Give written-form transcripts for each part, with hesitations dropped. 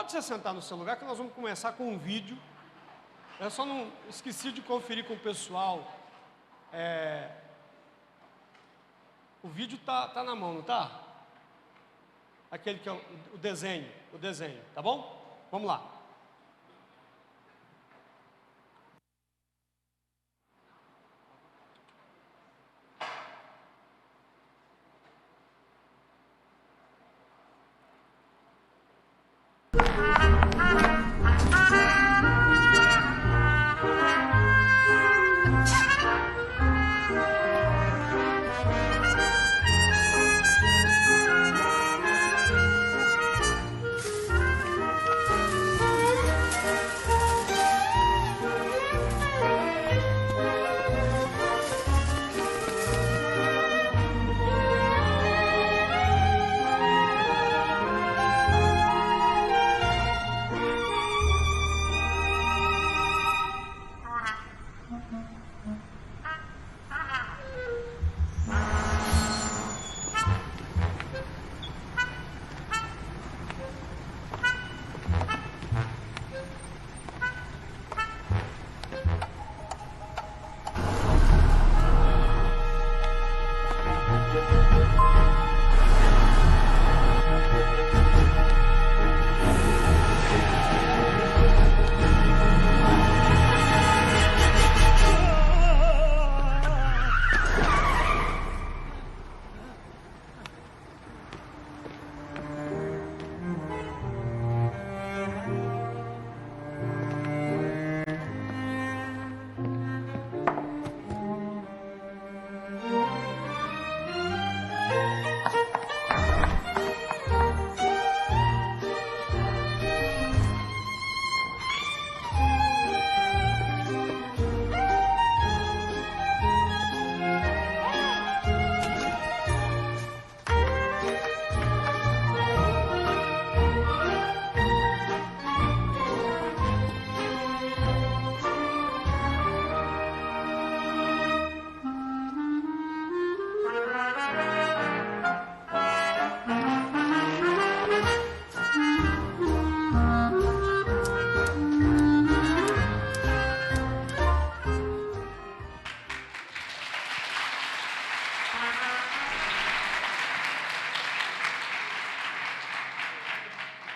Pode se sentar no seu lugar que nós vamos começar com um vídeo. Eu só não esqueci de conferir com o pessoal. O vídeo tá na mão, não tá? Aquele que é o desenho, tá bom? Vamos lá.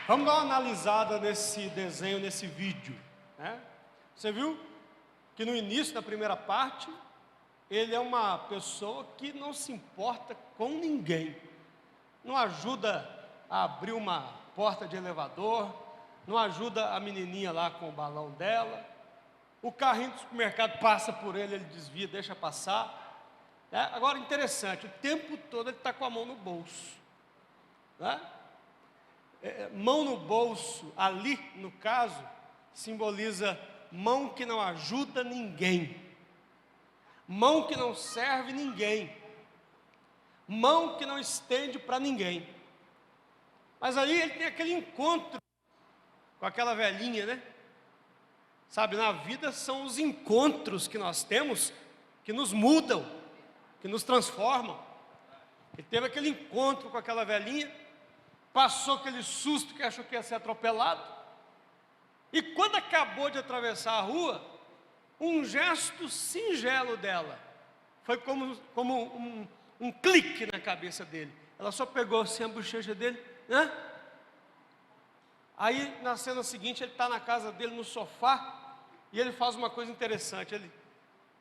Vamos dar uma analisada nesse desenho, nesse vídeo, né? Você viu que no início da primeira parte, ele é uma pessoa que não se importa com ninguém. Não ajuda a abrir uma porta de elevador, não ajuda a menininha lá com o balão dela. O carrinho do supermercado passa por ele, ele desvia, deixa passar. Agora, interessante, o tempo todo ele está com a mão no bolso, né? Mão no bolso, ali no caso, simboliza mão que não ajuda ninguém, mão que não serve ninguém, mão que não estende para ninguém. Mas aí ele tem aquele encontro com aquela velhinha, né? Sabe, na vida são os encontros que nós temos que nos mudam, que nos transformam. Ele teve aquele encontro com aquela velhinha, passou aquele susto que achou que ia ser atropelado, e quando acabou de atravessar a rua, um gesto singelo dela, foi como um clique na cabeça dele. Ela só pegou assim a bochecha dele, né? Aí na cena seguinte ele está na casa dele no sofá, e ele faz uma coisa interessante, ele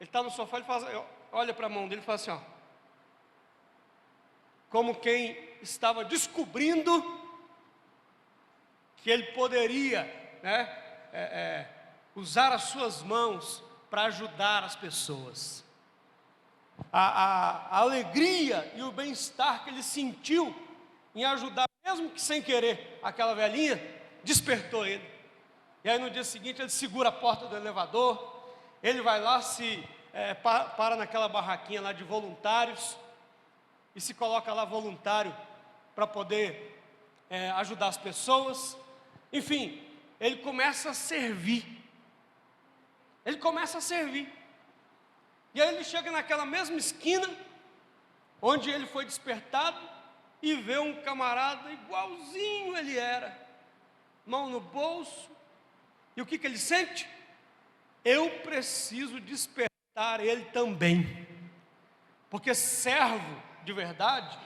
está no sofá, ele olha para a mão dele e faz assim, ó, como quem estava descobrindo que ele poderia, né, usar as suas mãos para ajudar as pessoas. A alegria e o bem-estar que ele sentiu em ajudar, mesmo que sem querer, aquela velhinha, despertou ele. E aí no dia seguinte ele segura a porta do elevador, ele vai lá, para naquela barraquinha lá de voluntários, e se coloca lá voluntário para poder ajudar as pessoas. Enfim, ele começa a servir. Ele começa a servir. E aí ele chega naquela mesma esquina onde ele foi despertado e vê um camarada igualzinho ele era. mão no bolso, e o que ele sente? Eu preciso despertar ele também, porque servo de verdade,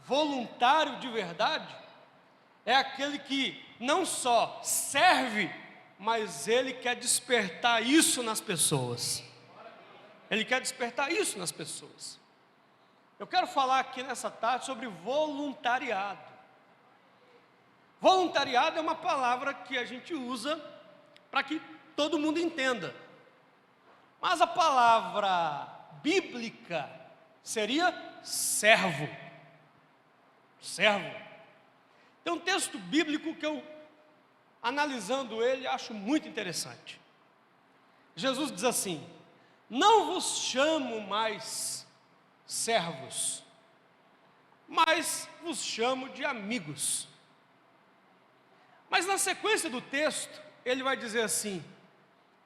voluntário de verdade, é aquele que não só serve, mas ele quer despertar isso nas pessoas. Ele quer despertar isso nas pessoas. Eu quero falar aqui nessa tarde sobre voluntariado. Voluntariado é uma palavra que a gente usa para que todo mundo entenda. Mas a palavra bíblica seria servo. Servo. Tem um texto bíblico que eu, analisando ele, acho muito interessante. Jesus diz assim: não vos chamo mais servos, mas vos chamo de amigos. Mas na sequência do texto, ele vai dizer assim: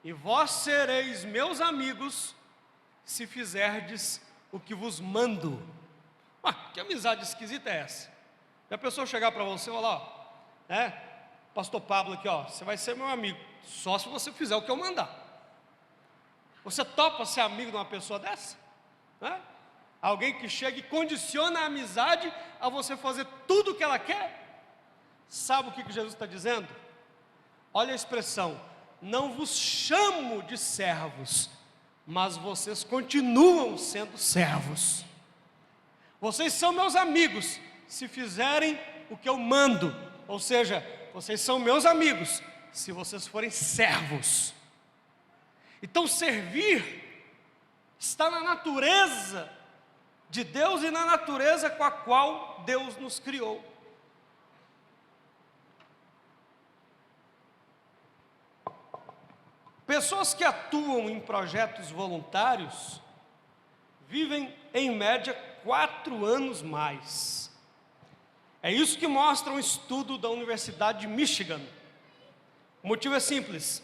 e vós sereis meus amigos, se fizerdes o que vos mando. Que amizade esquisita é essa? E a pessoa chegar para você e falar: ó, pastor Pablo aqui, ó, você vai ser meu amigo, só se você fizer o que eu mandar. Você topa ser amigo de uma pessoa dessa? Alguém que chega e condiciona a amizade a você fazer tudo o que ela quer? Sabe o que Jesus está dizendo? Olha a expressão: não vos chamo de servos, mas vocês continuam sendo servos. Vocês são meus amigos, se fizerem o que eu mando. Ou seja, vocês são meus amigos, se vocês forem servos. Então servir está na natureza de Deus e na natureza com a qual Deus nos criou. Pessoas que atuam em projetos voluntários vivem em média 4 anos mais. É isso que mostra um estudo da Universidade de Michigan. O motivo é simples: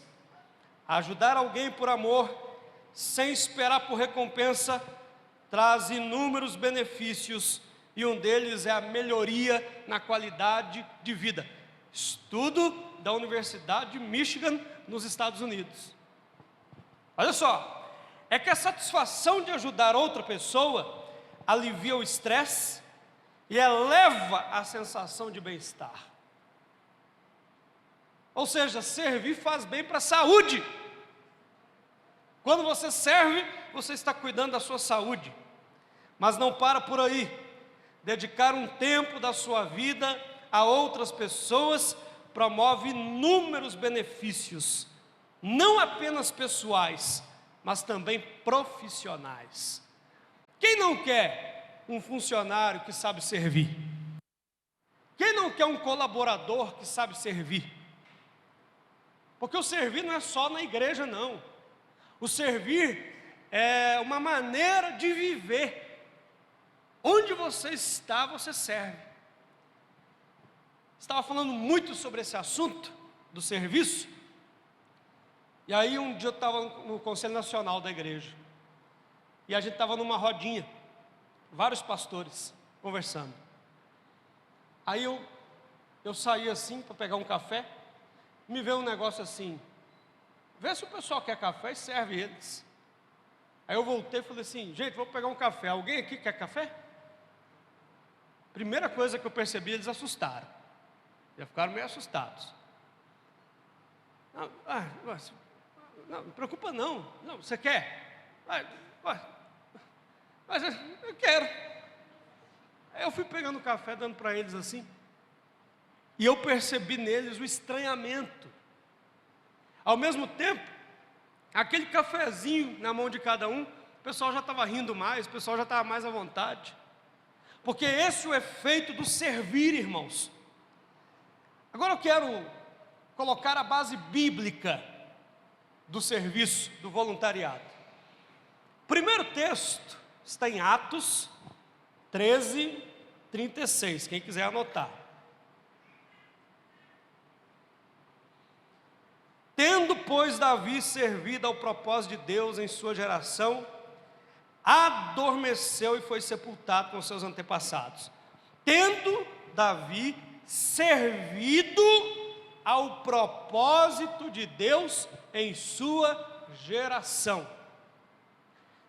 ajudar alguém por amor, sem esperar por recompensa, traz inúmeros benefícios, e um deles é a melhoria na qualidade de vida. Estudo da Universidade de Michigan, nos Estados Unidos. Olha só, é que a satisfação de ajudar outra pessoa alivia o estresse e eleva a sensação de bem-estar. Ou seja, servir faz bem para a saúde. Quando você serve, você está cuidando da sua saúde. Mas não para por aí. Dedicar um tempo da sua vida a outras pessoas promove inúmeros benefícios, não apenas pessoais, mas também profissionais. Quem não quer um funcionário que sabe servir? Quem não quer um colaborador que sabe servir? Porque o servir não é só na igreja, não. O servir é uma maneira de viver. Onde você está, você serve. Estava falando muito sobre esse assunto do serviço. E aí um dia eu estava no Conselho Nacional da igreja. E a gente estava numa rodinha, vários pastores conversando. Aí eu saí assim para pegar um café. Me veio um negócio assim: vê se o pessoal quer café e serve eles. Aí eu voltei e falei assim: gente, vou pegar um café. Alguém aqui quer café? Primeira coisa que eu percebi, eles assustaram. Já ficaram meio assustados. Não preocupa não. Não, você quer? Mas eu quero. Aí eu fui pegando café, dando para eles assim. E eu percebi neles o estranhamento. Ao mesmo tempo, aquele cafezinho na mão de cada um, o pessoal já estava rindo mais, o pessoal já estava mais à vontade. Porque esse é o efeito do servir, irmãos. Agora eu quero colocar a base bíblica do serviço, do voluntariado. O primeiro texto está em Atos 13, 36, quem quiser anotar. Tendo, pois, Davi servido ao propósito de Deus em sua geração, adormeceu e foi sepultado com seus antepassados. Tendo Davi servido ao propósito de Deus em sua geração.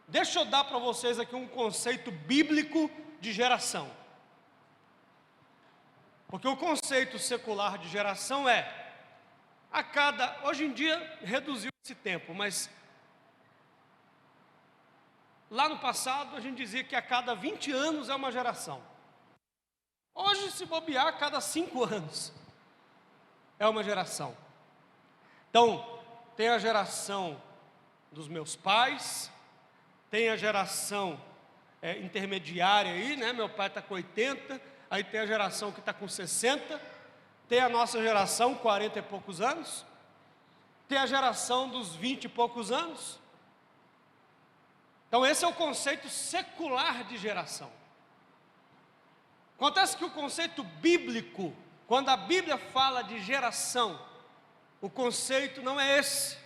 Deixa eu dar para vocês aqui um conceito bíblico de geração. Porque o conceito secular de geração é, hoje em dia reduziu esse tempo, mas lá no passado a gente dizia que a cada 20 anos é uma geração. Hoje, se bobear, a cada 5 anos é uma geração. Então, tem a geração dos meus pais, tem a geração intermediária aí, né? Meu pai está com 80, aí tem a geração que está com 60, tem a nossa geração, 40 e poucos anos, tem a geração dos 20 e poucos anos. Então esse é o conceito secular de geração. Acontece que o conceito bíblico, quando a Bíblia fala de geração, o conceito não é esse.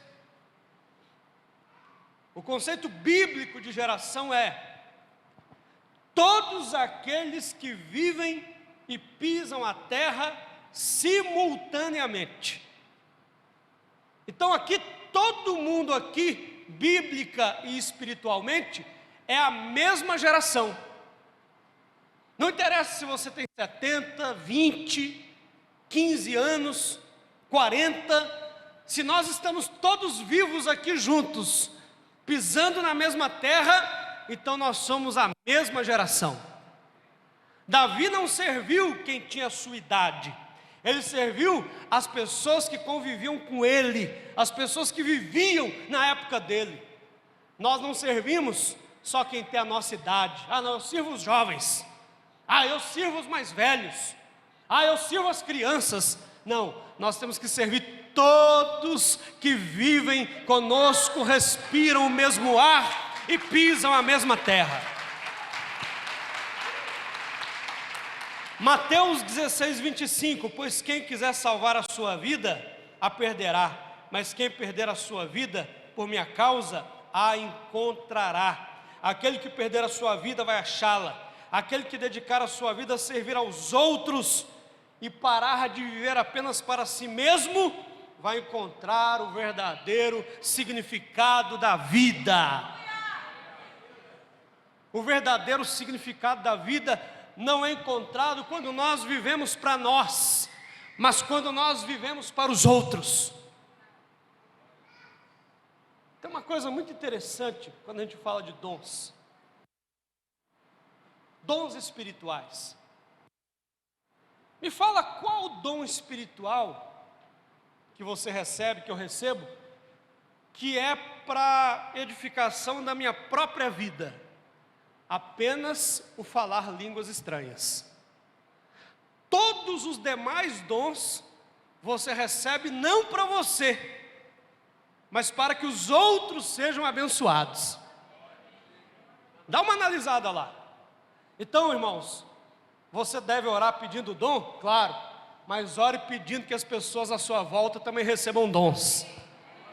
O conceito bíblico de geração é todos aqueles que vivem e pisam a terra simultaneamente. Então aqui, todo mundo aqui, bíblica e espiritualmente, é a mesma geração. Não interessa se você tem 70, 20, 15 anos, 40, se nós estamos todos vivos aqui juntos, pisando na mesma terra, então nós somos a mesma geração. Davi não serviu quem tinha a sua idade, ele serviu as pessoas que conviviam com ele, as pessoas que viviam na época dele. Nós não servimos só quem tem a nossa idade. Ah não, eu sirvo os jovens, eu sirvo os mais velhos, eu sirvo as crianças. Não, nós temos que servir todos que vivem conosco, respiram o mesmo ar e pisam a mesma terra. Mateus 16, 25, pois quem quiser salvar a sua vida, a perderá, mas quem perder a sua vida, por minha causa, a encontrará. Aquele que perder a sua vida vai achá-la. Aquele que dedicar a sua vida a servir aos outros e parar de viver apenas para si mesmo, vai encontrar o verdadeiro significado da vida. O verdadeiro significado da vida não é encontrado quando nós vivemos para nós, mas quando nós vivemos para os outros. Tem uma coisa muito interessante quando a gente fala de dons. Dons espirituais. Me fala qual o dom espiritual que você recebe, que eu recebo, que é para edificação da minha própria vida. Apenas o falar línguas estranhas. Todos os demais dons você recebe não para você, mas para que os outros sejam abençoados. Dá uma analisada lá. Então, irmãos, você deve orar pedindo dom? Claro, mas ore pedindo que as pessoas à sua volta também recebam dons,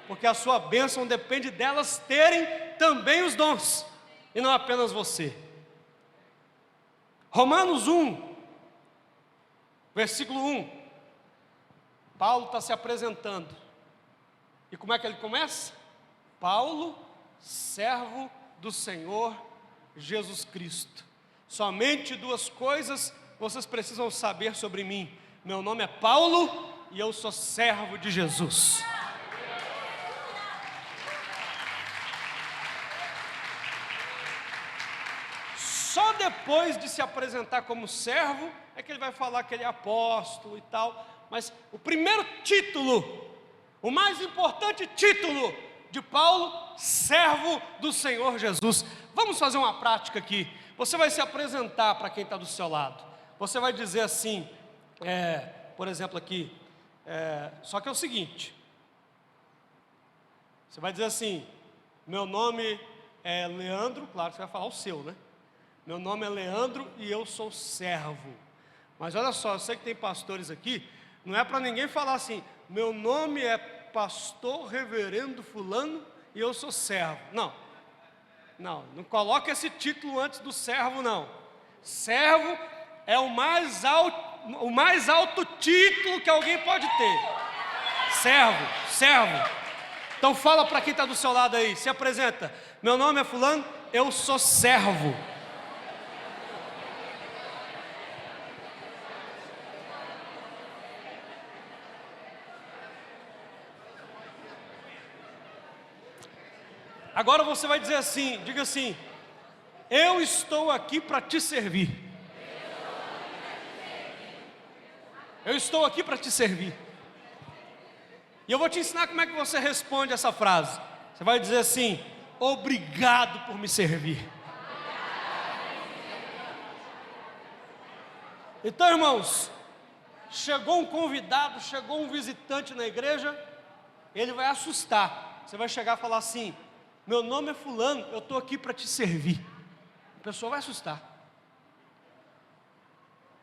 porque a sua bênção depende delas terem também os dons, e não apenas você. Romanos 1, versículo 1, Paulo está se apresentando, e como é que ele começa? Paulo, servo do Senhor Jesus Cristo. Somente 2 coisas vocês precisam saber sobre mim. Meu nome é Paulo e eu sou servo de Jesus. Só depois de se apresentar como servo é que ele vai falar que ele é apóstolo e tal. Mas o primeiro título, o mais importante título de Paulo, servo do Senhor Jesus. Vamos fazer uma prática aqui. Você vai se apresentar para quem está do seu lado. Você vai dizer assim, por exemplo aqui, só que é o seguinte. Você vai dizer assim, meu nome é Leandro, claro que você vai falar o seu, né? Meu nome é Leandro e eu sou servo. Mas olha só, eu sei que tem pastores aqui, não é para ninguém falar assim, meu nome é pastor reverendo fulano e eu sou servo. Não coloque esse título antes do servo, não. Servo é o mais o mais alto título que alguém pode ter. Servo, servo. Então fala para quem está do seu lado aí, se apresenta. Meu nome é fulano, eu sou servo. Agora você vai dizer assim, diga assim: eu estou aqui para te servir. Eu estou aqui para te servir. E eu vou te ensinar como é que você responde essa frase. Você vai dizer assim: obrigado por me servir. Então, irmãos, chegou um convidado, chegou um visitante na igreja, ele vai assustar. Você vai chegar e falar assim: meu nome é fulano, eu estou aqui para te servir. A pessoa vai assustar.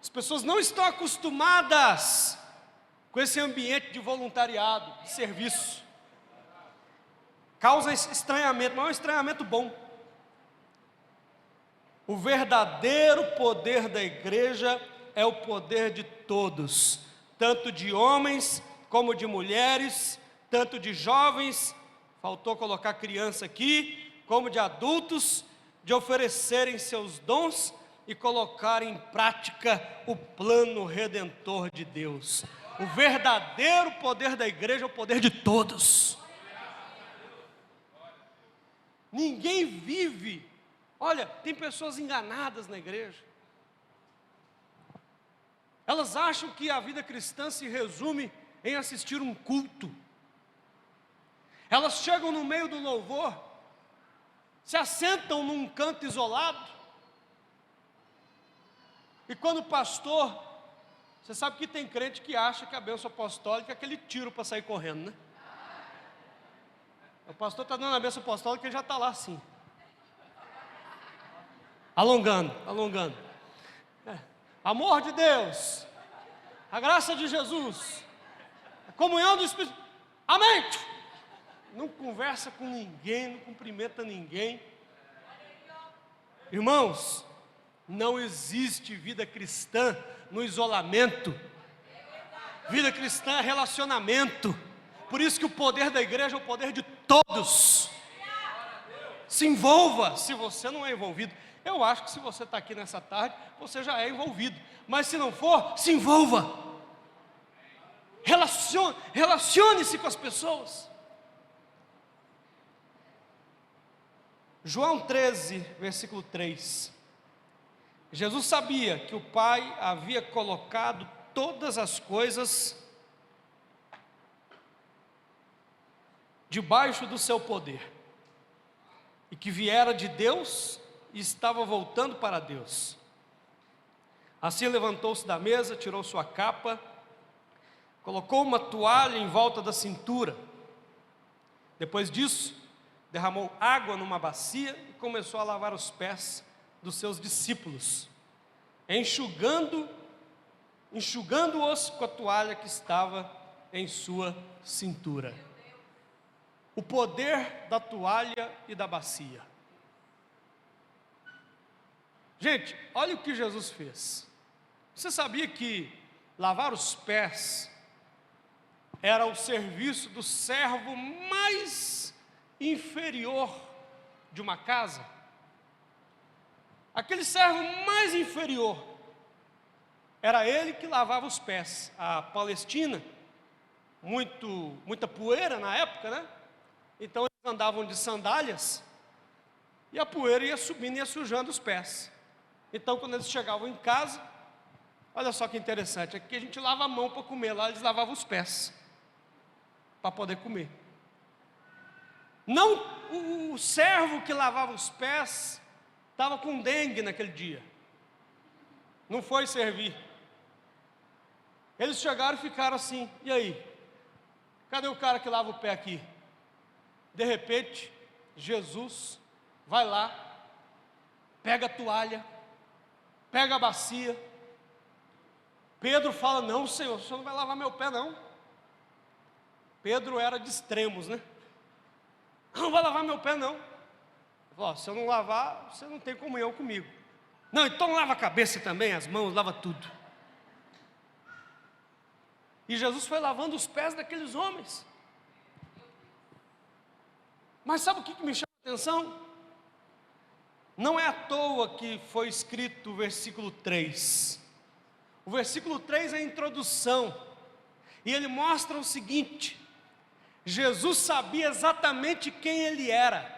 As pessoas não estão acostumadas com esse ambiente de voluntariado, de serviço. Causa estranhamento, mas é um estranhamento bom. O verdadeiro poder da igreja é o poder de todos, tanto de homens como de mulheres, tanto de jovens, faltou colocar criança aqui, como de adultos, de oferecerem seus dons e colocar em prática o plano redentor de Deus. O verdadeiro poder da igreja é o poder de todos. Ninguém vive. Olha, tem pessoas enganadas na igreja. Elas acham que a vida cristã se resume em assistir um culto. Elas chegam no meio do louvor, se assentam num canto isolado, e quando o pastor, você sabe que tem crente que acha que a bênção apostólica é aquele tiro para sair correndo, né? O pastor está dando a bênção apostólica e ele já está lá assim, alongando. Amor de Deus, a graça de Jesus, a comunhão do Espírito, amém! Não conversa com ninguém, não cumprimenta ninguém. Irmãos, não existe vida cristã no isolamento. Vida cristã é relacionamento. Por isso que o poder da igreja é o poder de todos. Se envolva, se você não é envolvido. Eu acho que se você está aqui nessa tarde, você já é envolvido. Mas se não for, se envolva. Relacione-se com as pessoas. João 13, versículo 3. Jesus sabia que o Pai havia colocado todas as coisas debaixo do seu poder, e que viera de Deus e estava voltando para Deus. Assim levantou-se da mesa, tirou sua capa, colocou uma toalha em volta da cintura. Depois disso, derramou água numa bacia e começou a lavar os pés dos seus discípulos, enxugando-os com a toalha que estava em sua cintura. O poder da toalha e da bacia. Gente, olha o que Jesus fez. Você sabia que lavar os pés era o serviço do servo mais inferior de uma casa? Aquele servo mais inferior era ele que lavava os pés. A Palestina, muita poeira na época, né? Então eles andavam de sandálias e a poeira ia subindo e ia sujando os pés. Então quando eles chegavam em casa, olha só que interessante, aqui a gente lava a mão para comer, lá eles lavavam os pés para poder comer. Não, o servo que lavava os pés estava com dengue naquele dia, não foi servir. Eles chegaram e ficaram assim: e aí? Cadê o cara que lava o pé aqui? De repente, Jesus vai lá, pega a toalha, pega a bacia. Pedro fala: não, Senhor, o Senhor não vai lavar meu pé não. Pedro era de extremos, né? Não vai lavar meu pé não. Ele falou: se eu não lavar, você não tem comunhão comigo. Não, então lava a cabeça também, as mãos, lava tudo. E Jesus foi lavando os pés daqueles homens. Mas sabe o que me chama a atenção? Não é à toa que foi escrito o versículo 3. O versículo 3 é a introdução. E ele mostra o seguinte: Jesus sabia exatamente quem ele era.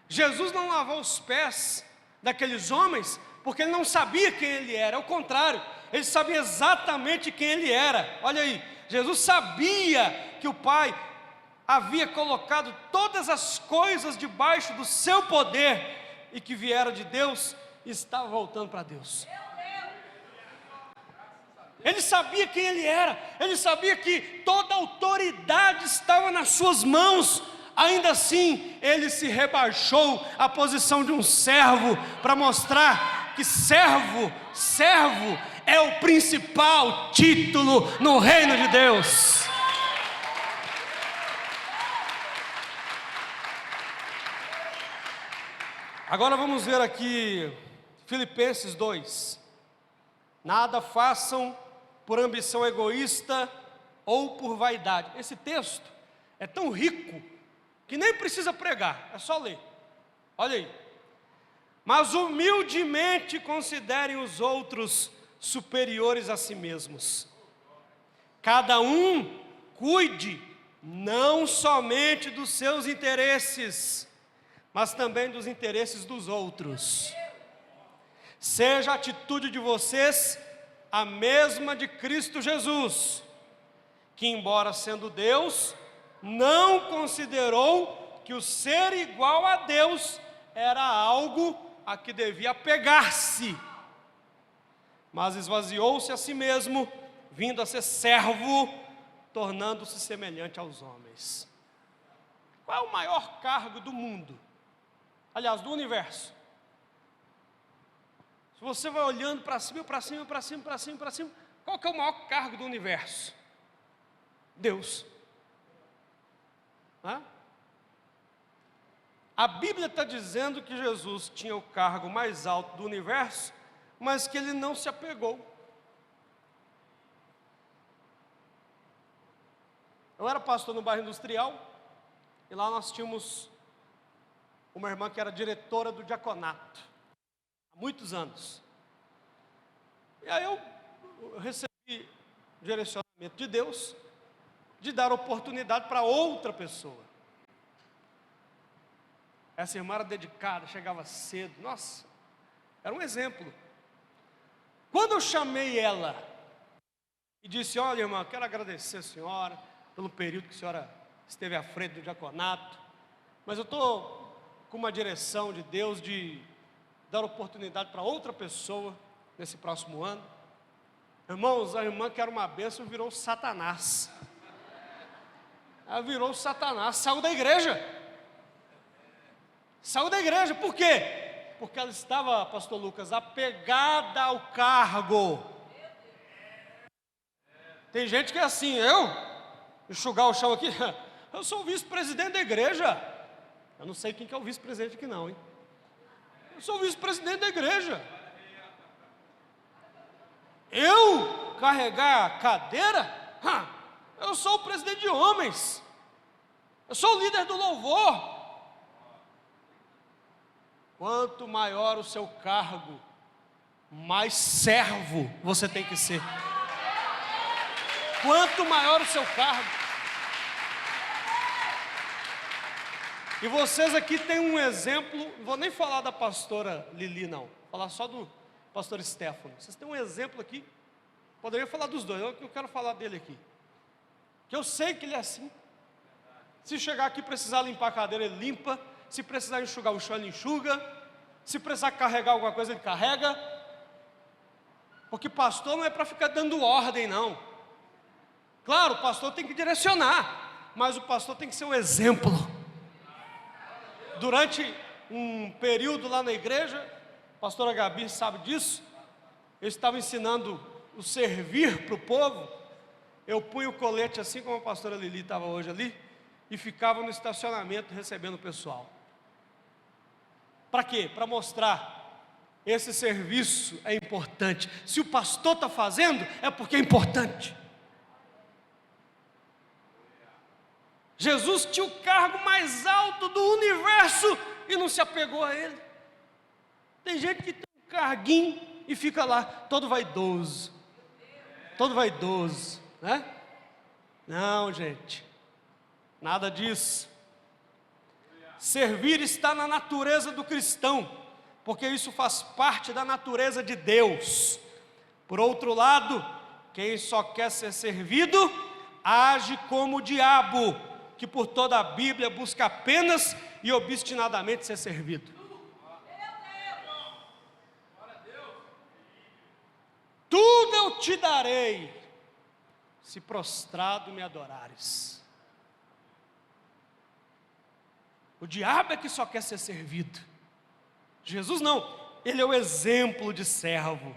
Jesus não lavou os pés daqueles homens porque ele não sabia quem ele era. Ao contrário, ele sabia exatamente quem ele era. Olha aí, Jesus sabia que o Pai havia colocado todas as coisas debaixo do seu poder e que viera de Deus e estava voltando para Deus. Ele sabia quem ele era, ele sabia que toda a autoridade estava nas suas mãos. Ainda assim, ele se rebaixou à posição de um servo, para mostrar que servo é o principal título no reino de Deus. Agora vamos ver aqui Filipenses 2. Nada façam por ambição egoísta ou por vaidade. Esse texto é tão rico que nem precisa pregar, é só ler. Olha aí. Mas humildemente considerem os outros superiores a si mesmos. Cada um cuide não somente dos seus interesses, mas também dos interesses dos outros. Seja a atitude de vocês a mesma de Cristo Jesus, que embora sendo Deus, não considerou que o ser igual a Deus era algo a que devia apegar-se, mas esvaziou-se a si mesmo, vindo a ser servo, tornando-se semelhante aos homens. Qual é o maior cargo do mundo? Aliás, do universo. Se você vai olhando para cima, para cima, para cima, para cima, para cima, qual que é o maior cargo do universo? Deus. Hã? A Bíblia está dizendo que Jesus tinha o cargo mais alto do universo, mas que ele não se apegou. Eu era pastor no bairro industrial, e lá nós tínhamos uma irmã que era diretora do diaconato, há muitos anos. E aí eu recebi direcionamento de Deus, de dar oportunidade para outra pessoa. Essa irmã era dedicada, chegava cedo, nossa, era um exemplo. Quando eu chamei ela e disse: olha, irmã, quero agradecer a senhora pelo período que a senhora esteve à frente do diaconato, mas eu estou com uma direção de Deus de dar oportunidade para outra pessoa nesse próximo ano. Irmãos, a irmã que era uma bênção virou Satanás. Ela virou Satanás, saiu da igreja. Saiu da igreja, por quê? Porque ela estava, pastor Lucas, apegada ao cargo. Tem gente que é assim, eu enxugar o chão aqui, eu sou o vice-presidente da igreja. Eu não sei quem que é o vice-presidente aqui não, hein? Eu sou o vice-presidente da igreja. Eu carregar a cadeira? Eu sou o presidente de homens. Eu sou o líder do louvor. Quanto maior o seu cargo, mais servo você tem que ser. Quanto maior o seu cargo. E vocês aqui têm um exemplo, não vou nem falar da pastora Lili não, vou falar só do pastor Stefano. Vocês têm um exemplo aqui, poderia falar dos dois, eu quero falar dele aqui. Que eu sei que ele é assim. Se chegar aqui e precisar limpar a cadeira, ele limpa. Se precisar enxugar o chão, ele enxuga. Se precisar carregar alguma coisa, ele carrega. Porque pastor não é para ficar dando ordem, não. Claro, o pastor tem que direcionar, mas o pastor tem que ser um exemplo. Durante um período lá na igreja, a pastora Gabi sabe disso, eu estava ensinando o servir para o povo. Eu punha o colete assim como a pastora Lili estava hoje ali, e ficava no estacionamento recebendo o pessoal. Para quê? Para mostrar, esse serviço é importante. Se o pastor está fazendo, é porque é importante. Jesus tinha o cargo mais alto do universo e não se apegou a ele. Tem gente que tem um carguinho e fica lá, todo vaidoso, né? Não, gente, nada disso. Servir está na natureza do cristão, porque isso faz parte da natureza de Deus. Por outro lado, quem só quer ser servido, age como o diabo, que por toda a Bíblia busca apenas e obstinadamente ser servido. Tudo eu te darei, se prostrado me adorares. O diabo é que só quer ser servido. Jesus não, ele é o exemplo de servo.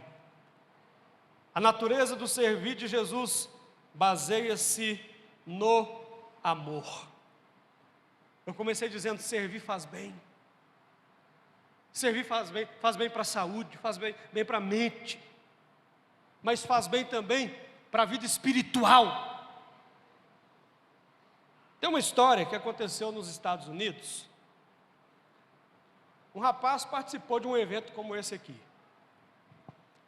A natureza do servir de Jesus baseia-se no amor. Eu comecei dizendo, servir faz bem. Servir faz bem para a saúde, faz bem para a mente, mas faz bem também para a vida espiritual. Tem uma história que aconteceu nos Estados Unidos. Um rapaz participou de um evento como esse aqui.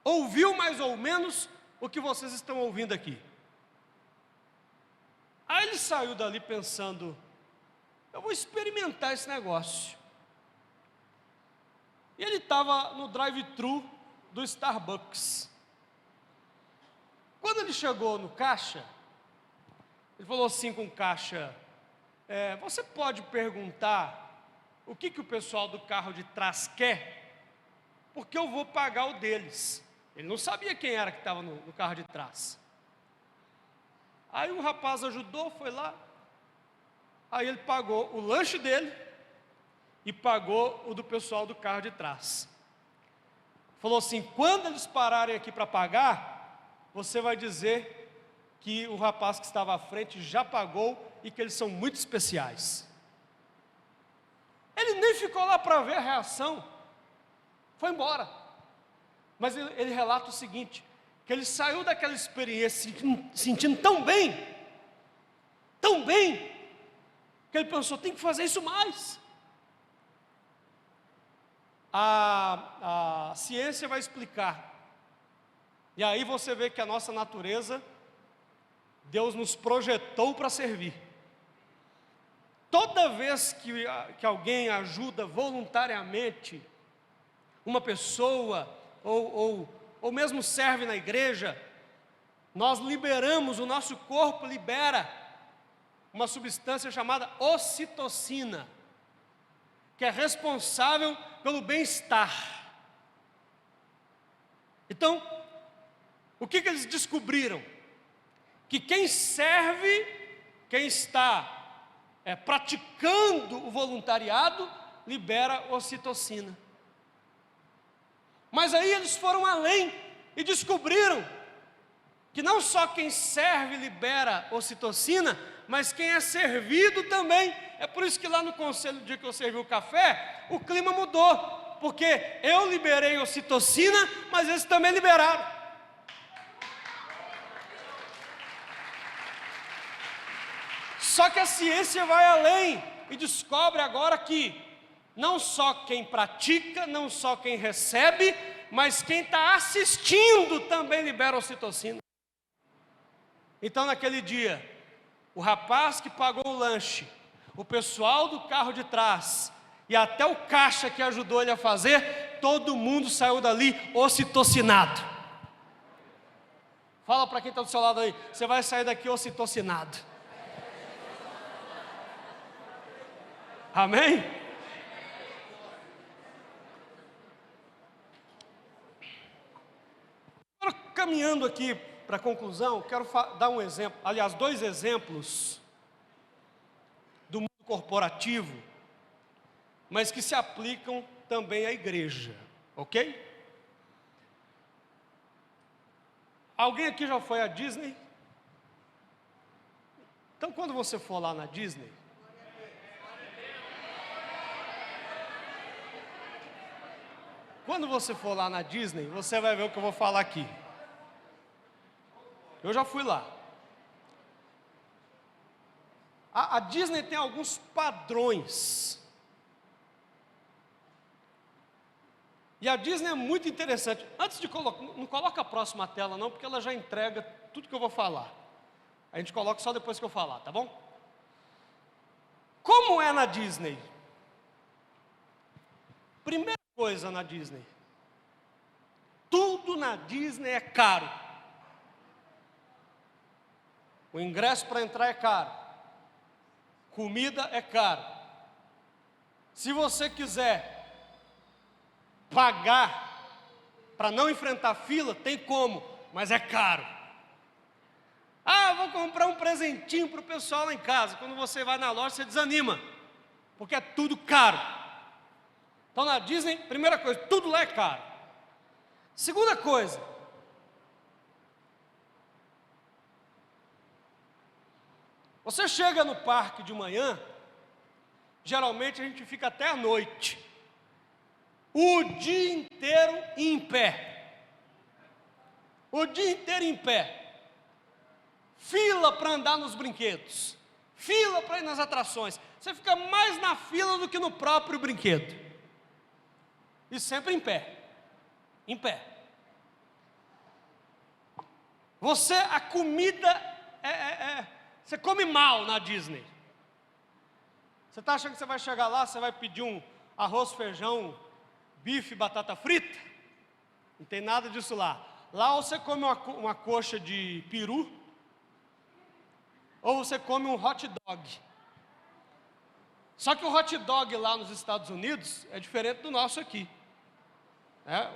Ouviu mais ou menos o que vocês estão ouvindo aqui. Aí ele saiu dali pensando, eu vou experimentar esse negócio. E ele estava no drive-thru do Starbucks. Quando ele chegou no caixa, ele falou assim com o caixa, você pode perguntar o que o pessoal do carro de trás quer? Porque eu vou pagar o deles. Ele não sabia quem era que estava no carro de trás. Aí o rapaz ajudou, foi lá, aí ele pagou o lanche dele e pagou o do pessoal do carro de trás. Falou assim, quando eles pararem aqui para pagar, você vai dizer que o rapaz que estava à frente já pagou e que eles são muito especiais. Ele nem ficou lá para ver a reação, foi embora. Mas ele relata o seguinte, que ele saiu daquela experiência sentindo tão bem, que ele pensou, tem que fazer isso mais. A ciência vai explicar. E aí você vê que a nossa natureza, Deus nos projetou para servir. Toda vez que alguém ajuda voluntariamente uma pessoa, ou mesmo serve na igreja, nós liberamos, o nosso corpo libera uma substância chamada ocitocina, que é responsável pelo bem-estar. Então, o que eles descobriram? Que quem serve, quem está praticando o voluntariado, libera ocitocina. Mas aí eles foram além e descobriram que não só quem serve libera ocitocina, mas quem é servido também. É por isso que lá no conselho, no dia que eu servi o café, o clima mudou, porque eu liberei ocitocina, mas eles também liberaram. Só que a ciência vai além e descobre agora que não só quem pratica, não só quem recebe, mas quem está assistindo também libera ocitocina. Então naquele dia, o rapaz que pagou o lanche, o pessoal do carro de trás e até o caixa que ajudou ele a fazer, todo mundo saiu dali ocitocinado. Fala para quem está do seu lado aí, você vai sair daqui ocitocinado. Amém? Agora, caminhando aqui para a conclusão, quero dar um exemplo, aliás, 2 exemplos do mundo corporativo, mas que se aplicam também à igreja, ok? Alguém aqui já foi à Disney? Então, quando você for lá na Disney, você vai ver o que eu vou falar aqui. Eu já fui lá. A Disney tem alguns padrões. E a Disney é muito interessante. Antes de colocar, não coloca a próxima tela não, porque ela já entrega tudo que eu vou falar. A gente coloca só depois que eu falar, tá bom? Como é na Disney? Primeira coisa na Disney. Tudo na Disney é caro. O ingresso para entrar é caro. Comida é caro. Se você quiser pagar para não enfrentar fila, tem como, mas é caro. Ah, vou comprar um presentinho para o pessoal lá em casa. Quando você vai na loja, você desanima, porque é tudo caro. Então na Disney, primeira coisa, tudo lá é caro. Segunda coisa, você chega no parque de manhã, geralmente a gente fica até a noite, o dia inteiro em pé. O dia inteiro em pé. Fila para andar nos brinquedos, fila para ir nas atrações. Você fica mais na fila do que no próprio brinquedo. E sempre em pé. Em pé. A comida você come mal na Disney. Você está achando que você vai chegar lá, você vai pedir um arroz, feijão, bife, batata frita? Não tem nada disso lá. Lá ou você come uma coxa de peru, ou você come um hot dog. Só que o hot dog lá nos Estados Unidos é diferente do nosso aqui.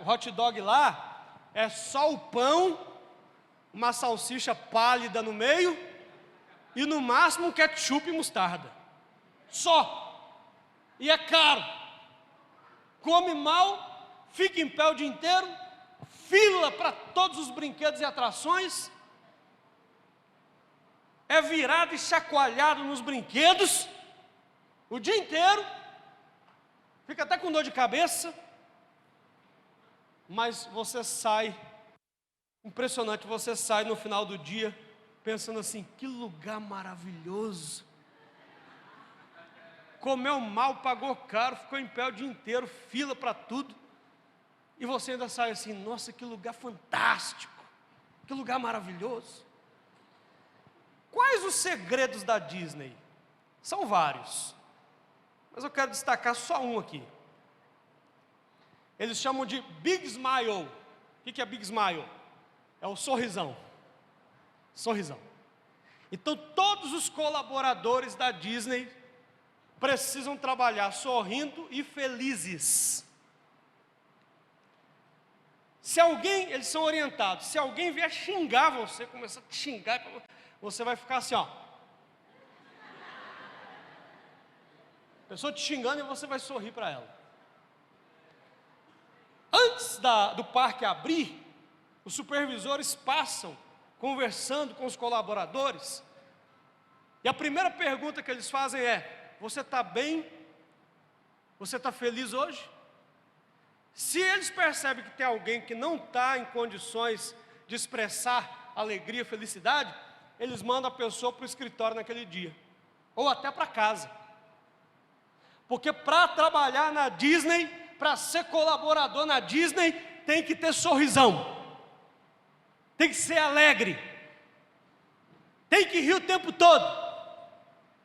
O hot dog lá é só o pão, uma salsicha pálida no meio e no máximo ketchup e mostarda. Só. E é caro. Come mal, fica em pé o dia inteiro, fila para todos os brinquedos e atrações, é virado e chacoalhado nos brinquedos o dia inteiro, fica até com dor de cabeça, mas você sai, impressionante, você sai no final do dia pensando assim, que lugar maravilhoso. Comeu mal, pagou caro, ficou em pé o dia inteiro, fila para tudo, e você ainda sai assim, nossa, que lugar fantástico, que lugar maravilhoso. Quais os segredos da Disney? São vários, mas eu quero destacar só um aqui. Eles chamam de Big Smile. O que é Big Smile? É o sorrisão. Sorrisão. Então todos os colaboradores da Disney precisam trabalhar sorrindo e felizes. Se alguém, eles são orientados, se alguém vier xingar você, começar a te xingar, você vai ficar assim, ó. A pessoa te xingando e você vai sorrir para ela. Antes do parque abrir, os supervisores passam conversando com os colaboradores. E a primeira pergunta que eles fazem é, você está bem? Você está feliz hoje? Se eles percebem que tem alguém que não está em condições de expressar alegria, felicidade, eles mandam a pessoa para o escritório naquele dia, ou até para casa. Porque para trabalhar na Disney, para ser colaborador na Disney, tem que ter sorrisão, tem que ser alegre, tem que rir o tempo todo.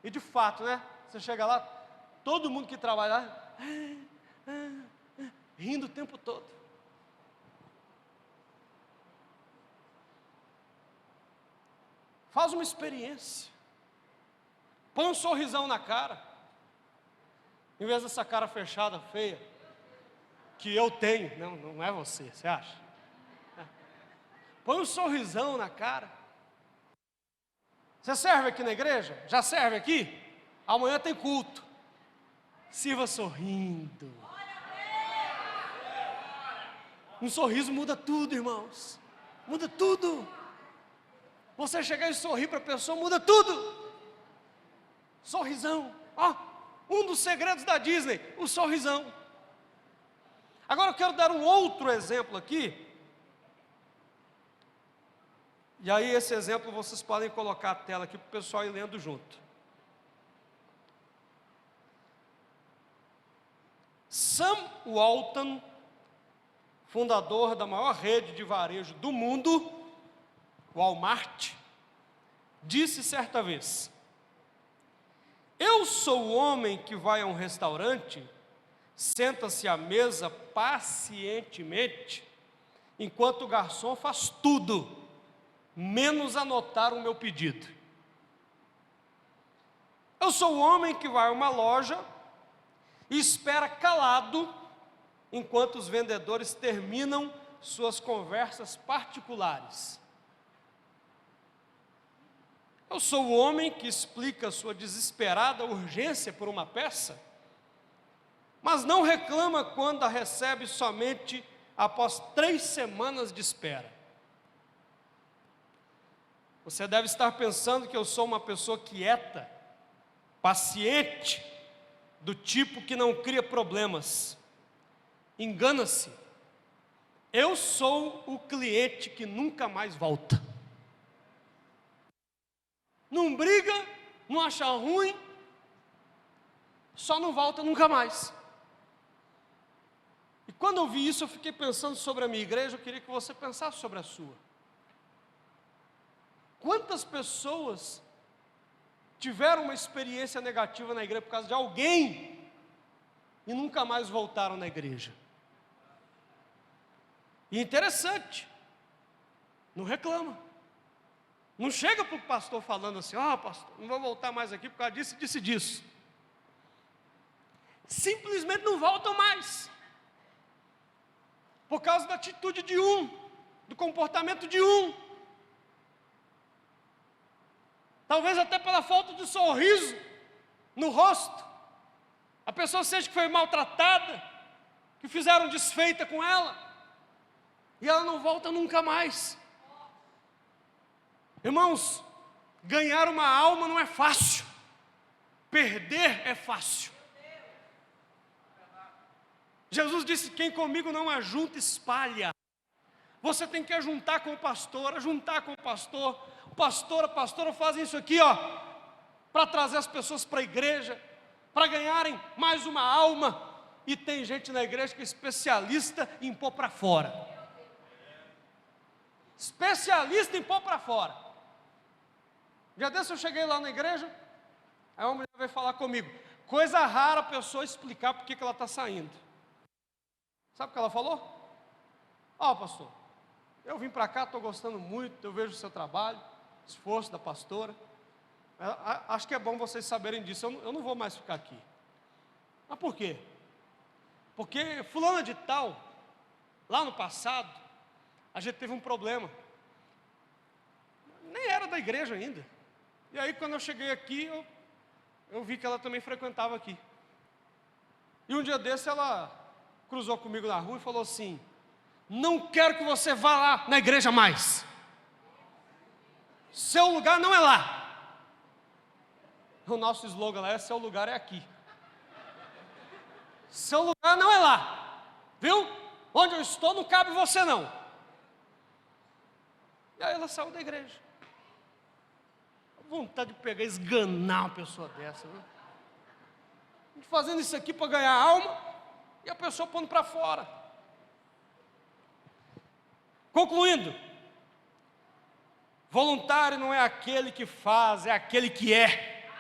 E de fato, né? Você chega lá, todo mundo que trabalha lá, rindo o tempo todo. Faz uma experiência. Põe um sorrisão na cara. Em vez dessa cara fechada, feia, que eu tenho. Não é você acha? Põe um sorrisão na cara. Você serve aqui na igreja? Já serve aqui? Amanhã tem culto. Sirva sorrindo. Um sorriso muda tudo, irmãos. Muda tudo. Você chegar e sorrir para a pessoa, muda tudo. Sorrisão. Um dos segredos da Disney, o sorrisão. Agora eu quero dar um outro exemplo aqui. E aí esse exemplo vocês podem colocar a tela aqui para o pessoal ir lendo junto. Sam Walton, fundador da maior rede de varejo do mundo, Walmart, disse certa vez: eu sou o homem que vai a um restaurante, senta-se à mesa pacientemente, enquanto o garçom faz tudo, menos anotar o meu pedido. Eu sou o homem que vai a uma loja e espera calado, enquanto os vendedores terminam suas conversas particulares. Eu sou o homem que explica sua desesperada urgência por uma peça, mas não reclama quando a recebe somente após 3 semanas de espera. Você deve estar pensando que eu sou uma pessoa quieta, paciente, do tipo que não cria problemas. Engana-se. Eu sou o cliente que nunca mais volta. Não briga, não acha ruim, só não volta nunca mais. E quando eu vi isso, eu fiquei pensando sobre a minha igreja. Eu queria que você pensasse sobre a sua. Quantas pessoas tiveram uma experiência negativa na igreja por causa de alguém e nunca mais voltaram na igreja? E interessante, não reclama. Não chega para o pastor falando assim: ó, pastor, não vou voltar mais aqui por causa disso, disse disso. Simplesmente não voltam mais. Por causa da atitude de um, do comportamento de um. Talvez até pela falta de sorriso no rosto. A pessoa sente que foi maltratada, que fizeram desfeita com ela, e ela não volta nunca mais. Irmãos, ganhar uma alma não é fácil, perder é fácil. Jesus disse: quem comigo não ajunta, espalha. Você tem que ajuntar com o pastor, ajuntar com o pastor. O pastor, a pastora fazem isso aqui, ó, para trazer as pessoas para a igreja, para ganharem mais uma alma. E tem gente na igreja que é especialista em pôr para fora. Especialista em pôr para fora. Um dia desse eu cheguei lá na igreja, aí uma mulher veio falar comigo. Coisa rara a pessoa explicar por que ela está saindo. Sabe o que ela falou? Ó, pastor, eu vim para cá, estou gostando muito, eu vejo o seu trabalho, esforço da pastora. Acho que é bom vocês saberem disso, eu não vou mais ficar aqui. Mas por quê? Porque fulana de tal, lá no passado, a gente teve um problema. Nem era da igreja ainda. E aí quando eu cheguei aqui, eu vi que ela também frequentava aqui. E um dia desse ela cruzou comigo na rua e falou assim: não quero que você vá lá na igreja mais. Seu lugar não é lá. O nosso slogan lá é: seu lugar é aqui. Seu lugar não é lá. Viu? Onde eu estou não cabe você não. E aí ela saiu da igreja. Vontade de pegar e esganar uma pessoa dessa, viu? A gente fazendo isso aqui para ganhar alma e a pessoa pondo para fora. Concluindo, voluntário não é aquele que faz, é aquele que é.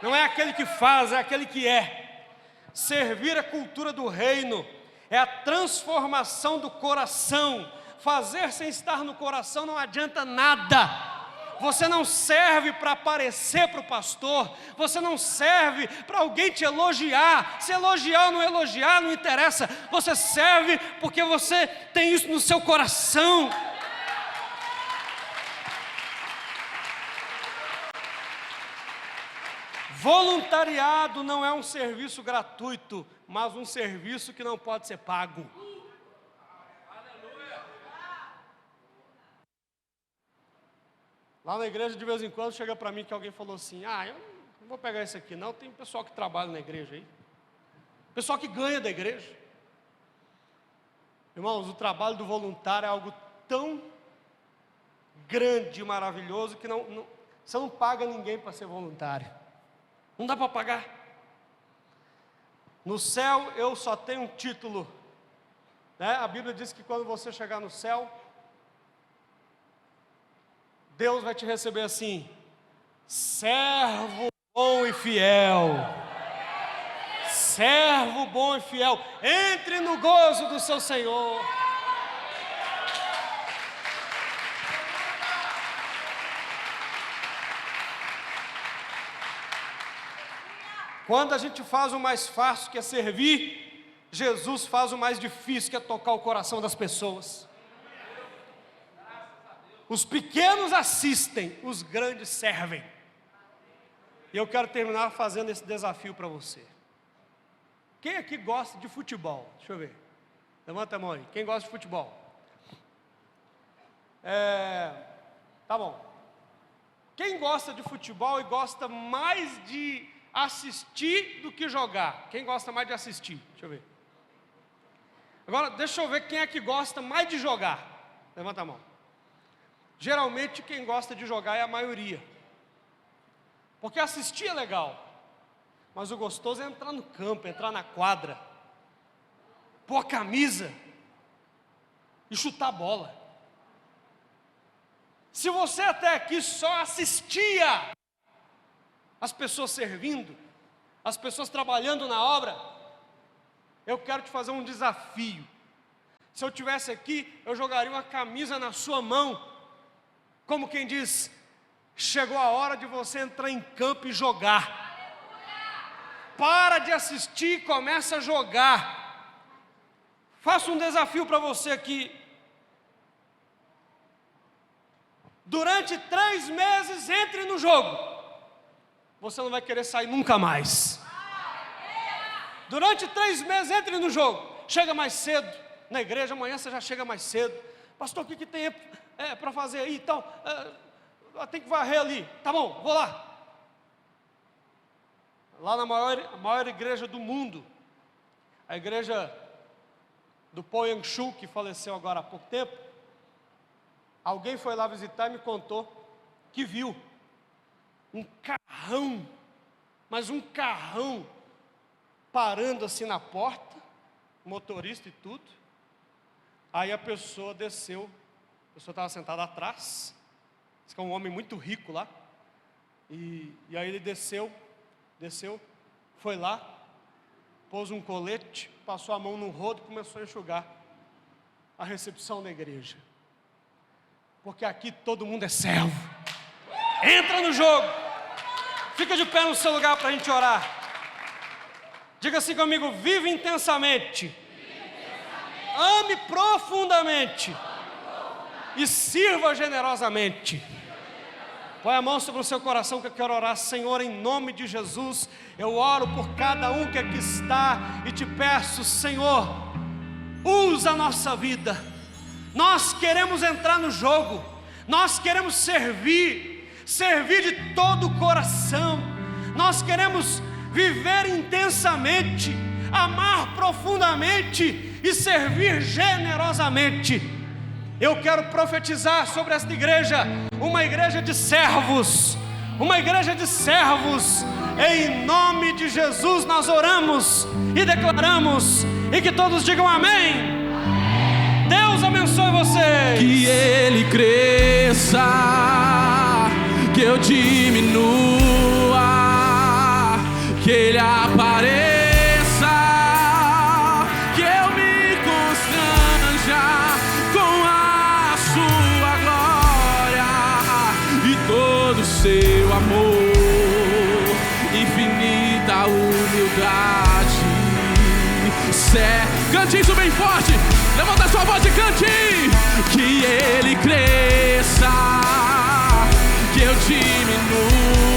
Não é aquele que faz, é aquele que é. Servir a cultura do reino é a transformação do coração. Fazer sem estar no coração não adianta nada. Você não serve para aparecer para o pastor, você não serve para alguém te elogiar. Se elogiar ou não elogiar, não interessa. Você serve porque você tem isso no seu coração. Voluntariado não é um serviço gratuito, mas um serviço que não pode ser pago. Lá na igreja, de vez em quando, chega para mim que alguém falou assim: ah, eu não vou pegar isso aqui não, tem pessoal que trabalha na igreja aí, pessoal que ganha da igreja. Irmãos, o trabalho do voluntário é algo tão grande e maravilhoso que você não paga ninguém para ser voluntário. Não dá para pagar. No céu eu só tenho um título, né? A Bíblia diz que quando você chegar no céu, Deus vai te receber assim: servo bom e fiel. Servo bom e fiel, entre no gozo do seu Senhor. Quando a gente faz o mais fácil, que é servir, Jesus faz o mais difícil, que é tocar o coração das pessoas. Os pequenos assistem, os grandes servem. E eu quero terminar fazendo esse desafio para você. Quem aqui gosta de futebol? Deixa eu ver. Levanta a mão aí. Quem gosta de futebol? Tá bom. Quem gosta de futebol e gosta mais de assistir do que jogar? Quem gosta mais de assistir? Deixa eu ver. Agora, deixa eu ver quem é que gosta mais de jogar. Levanta a mão. Geralmente, quem gosta de jogar é a maioria. Porque assistir é legal. Mas o gostoso é entrar no campo, entrar na quadra, pôr a camisa e chutar a bola. Se você até aqui só assistia as pessoas servindo, as pessoas trabalhando na obra, eu quero te fazer um desafio. Se eu tivesse aqui, eu jogaria uma camisa na sua mão, como quem diz: chegou a hora de você entrar em campo e jogar. Para de assistir e começa a jogar. Faço um desafio para você aqui. Durante 3 meses, entre no jogo. Você não vai querer sair nunca mais. Durante 3 meses, entre no jogo. Chega mais cedo na igreja, amanhã você já chega mais cedo. Pastor, o que tem para fazer aí? Então, tem que varrer ali. Tá bom, vou lá. Lá na maior igreja do mundo, a igreja do Po Yang Shu, que faleceu agora há pouco tempo, alguém foi lá visitar e me contou que viu um carrão, mas um carrão, parando assim na porta, motorista e tudo. Aí a pessoa desceu, a pessoa estava sentada atrás, disse que é um homem muito rico lá, e aí ele desceu, foi lá, pôs um colete, passou a mão no rodo e começou a enxugar a recepção da igreja. Porque aqui todo mundo é servo. Entra no jogo. Fica de pé no seu lugar para a gente orar. Diga assim comigo: vive intensamente. Ame profundamente. E sirva generosamente. Põe a mão sobre o seu coração que eu quero orar. Senhor, em nome de Jesus, eu oro por cada um que aqui está e te peço, Senhor, usa a nossa vida. Nós queremos entrar no jogo, nós queremos servir de todo o coração. Nós queremos viver intensamente, amar profundamente e servir generosamente. Eu quero profetizar sobre esta igreja, uma igreja de servos, em nome de Jesus nós oramos e declaramos, e que todos digam amém. Deus abençoe vocês. Que Ele cresça, que eu diminua, que Ele apareça, seu amor, infinita humildade. Cante isso bem forte, levanta sua voz e cante. Que Ele cresça, que eu diminua,